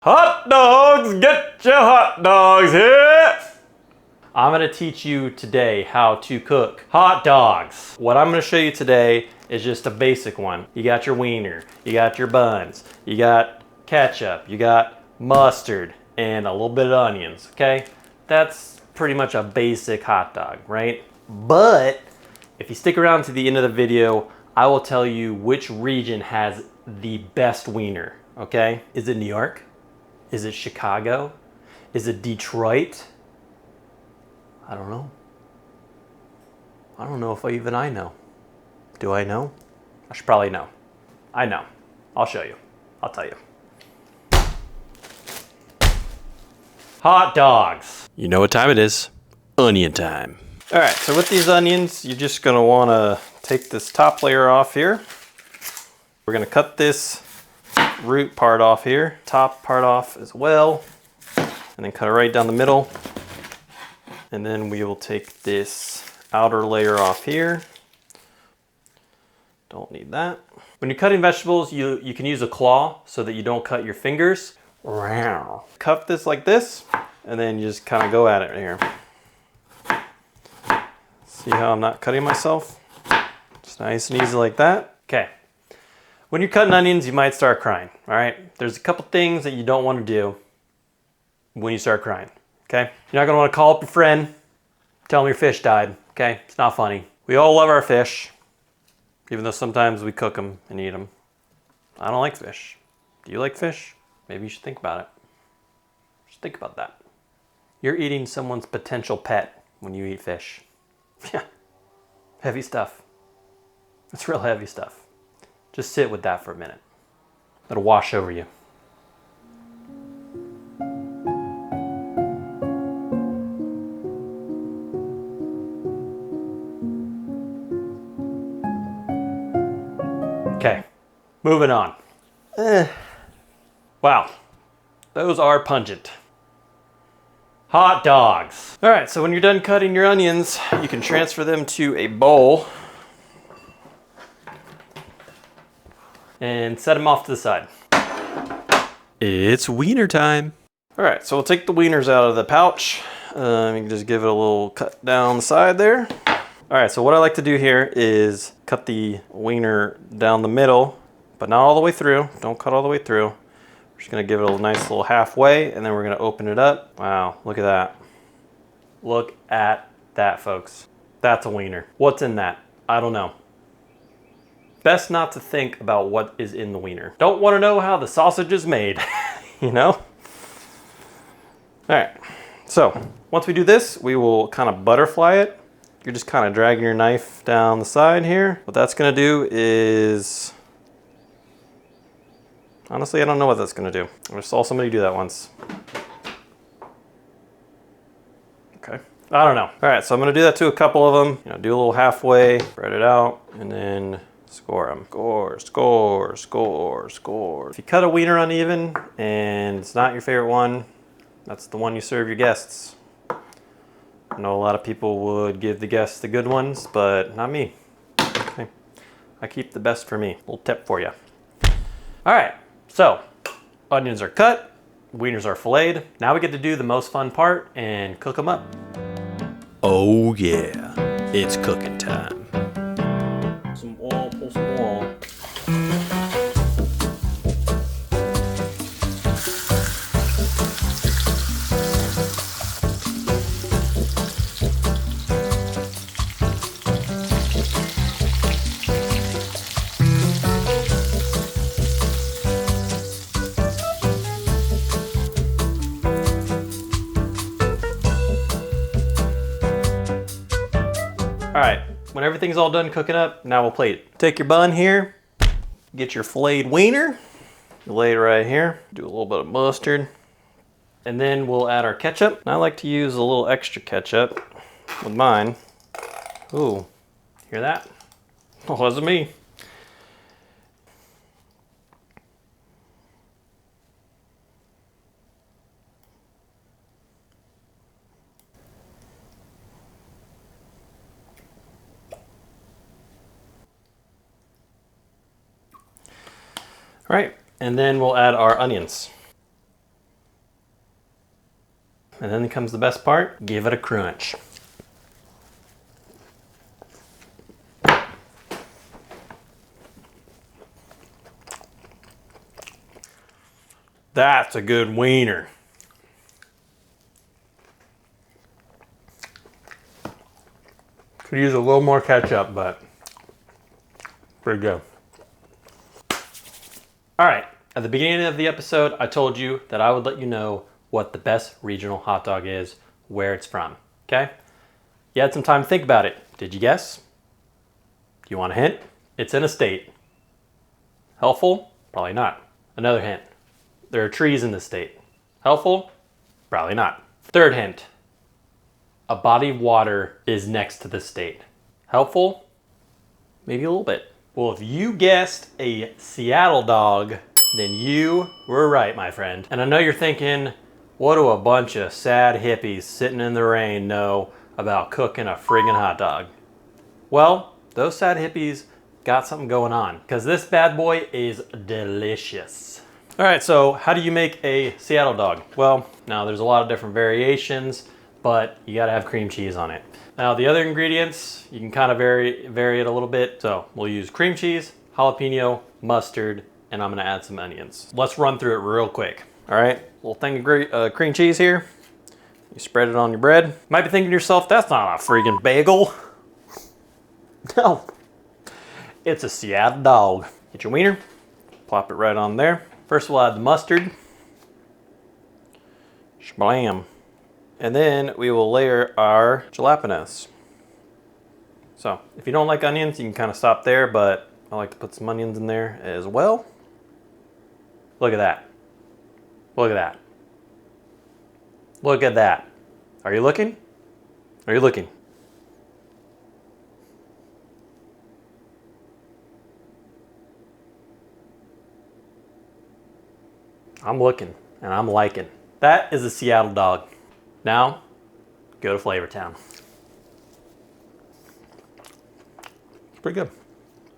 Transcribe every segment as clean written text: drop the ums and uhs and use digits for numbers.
Hot dogs, get your hot dogs here! I'm gonna teach you today how to cook hot dogs. What I'm gonna show you today is just a basic one. You got your wiener, you got your buns, you got ketchup, you got mustard, and a little bit of onions, okay? That's pretty much a basic hot dog, right? But if you stick around to the end of the video, I will tell you which region has the best wiener, okay? Is it New York? Is it Chicago? Is it Detroit? I don't know. I don't know if I know. Do I know? I should probably know. I know. I'll show you. I'll tell you. Hot dogs. You know what time it is. Onion time. All right, so with these onions, you're just gonna wanna take this top layer off here. We're gonna cut this root part off here, top part off as well, and then cut it right down the middle. And then we will take this outer layer off here. Don't need that. When you're cutting vegetables, you can use a claw so that you don't cut your fingers. Cut this like this, and then you just kind of go at it here. See how I'm not cutting myself? Just nice and easy like that. Okay. When you're cutting onions, you might start crying, all right? There's a couple things that you don't want to do when you start crying, okay? You're not gonna wanna call up your friend, tell them your fish died, okay? It's not funny. We all love our fish, even though sometimes we cook them and eat them. I don't like fish. Do you like fish? Maybe you should think about it. Just think about that. You're eating someone's potential pet when you eat fish. Yeah, heavy stuff. It's real heavy stuff. Just sit with that for a minute. Let it wash over you. Okay, moving on. Wow, those are pungent. Hot dogs. All right, so when you're done cutting your onions, you can transfer them to a bowl and set them off to the side. It's wiener time. All right, so we'll take the wieners out of the pouch. You can just give it a little cut down the side there. All right, so what I like to do here is cut the wiener down the middle, but not all the way through. Don't cut all the way through. We're just gonna give it a nice little halfway, and then we're gonna open it up. Wow, look at that. Look at that, folks. That's a wiener. What's in that? I don't know. Best not to think about what is in the wiener. Don't want to know how the sausage is made, you know? All right, so once we do this, we will kind of butterfly it. You're just kind of dragging your knife down the side here. What that's gonna do is, honestly, I don't know what that's gonna do. I just saw somebody do that once. Okay, I don't know. All right, so I'm gonna do that to a couple of them. You know, do a little halfway, spread it out, and then score them. Score, score, score, score. If you cut a wiener uneven and it's not your favorite one, that's the one you serve your guests. I know a lot of people would give the guests the good ones, but not me. Okay. I keep the best for me. Little tip for you. All right, so onions are cut, wieners are filleted. Now we get to do the most fun part and cook them up. Oh yeah, it's cooking time. Some oil, pull some oil. All right, when everything's all done cooking up, now we'll plate it. Take your bun here, get your filleted wiener, lay it right here, do a little bit of mustard, and then we'll add our ketchup. And I like to use a little extra ketchup with mine. Ooh, hear that? It wasn't me. All right, and then we'll add our onions. And then comes the best part, give it a crunch. That's a good wiener. Could use a little more ketchup, but pretty good. All right, at the beginning of the episode, I told you that I would let you know what the best regional hot dog is, where it's from, okay? You had some time to think about it. Did you guess? Do you want a hint? It's in a state. Helpful? Probably not. Another hint. There are trees in the state. Helpful? Probably not. Third hint. A body of water is next to the state. Helpful? Maybe a little bit. Well, if you guessed a Seattle dog, then you were right, my friend. And I know you're thinking, what do a bunch of sad hippies sitting in the rain know about cooking a friggin' hot dog? Well, those sad hippies got something going on, because this bad boy is delicious. All right, so how do you make a Seattle dog? Well, now there's a lot of different variations, but you gotta have cream cheese on it. Now the other ingredients, you can kind of vary it a little bit. So we'll use cream cheese, jalapeno, mustard, and I'm gonna add some onions. Let's run through it real quick. All right, little thing of cream cheese here. You spread it on your bread. You might be thinking to yourself, that's not a friggin' bagel. No, it's a Seattle dog. Get your wiener, plop it right on there. First we'll add the mustard. Shablam. And then we will layer our jalapenos. So if you don't like onions, you can kind of stop there, but I like to put some onions in there as well. Look at that. Look at that. Look at that. Are you looking? Are you looking? I'm looking and I'm liking. That is a Seattle dog. Now, go to Flavor Town. It's pretty good.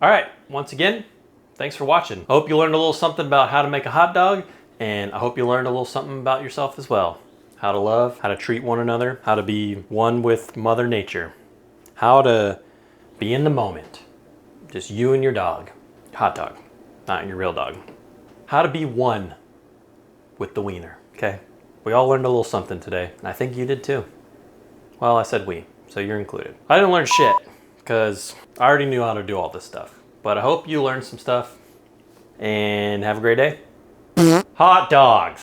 All right, once again, thanks for watching. I hope you learned a little something about how to make a hot dog, and I hope you learned a little something about yourself as well. How to love, how to treat one another, how to be one with Mother Nature, how to be in the moment. Just you and your dog. Hot dog, not your real dog. How to be one with the wiener, okay? We all learned a little something today, and I think you did too. Well, I said we, so you're included. I didn't learn shit, because I already knew how to do all this stuff. But I hope you learned some stuff, and have a great day. Hot dogs!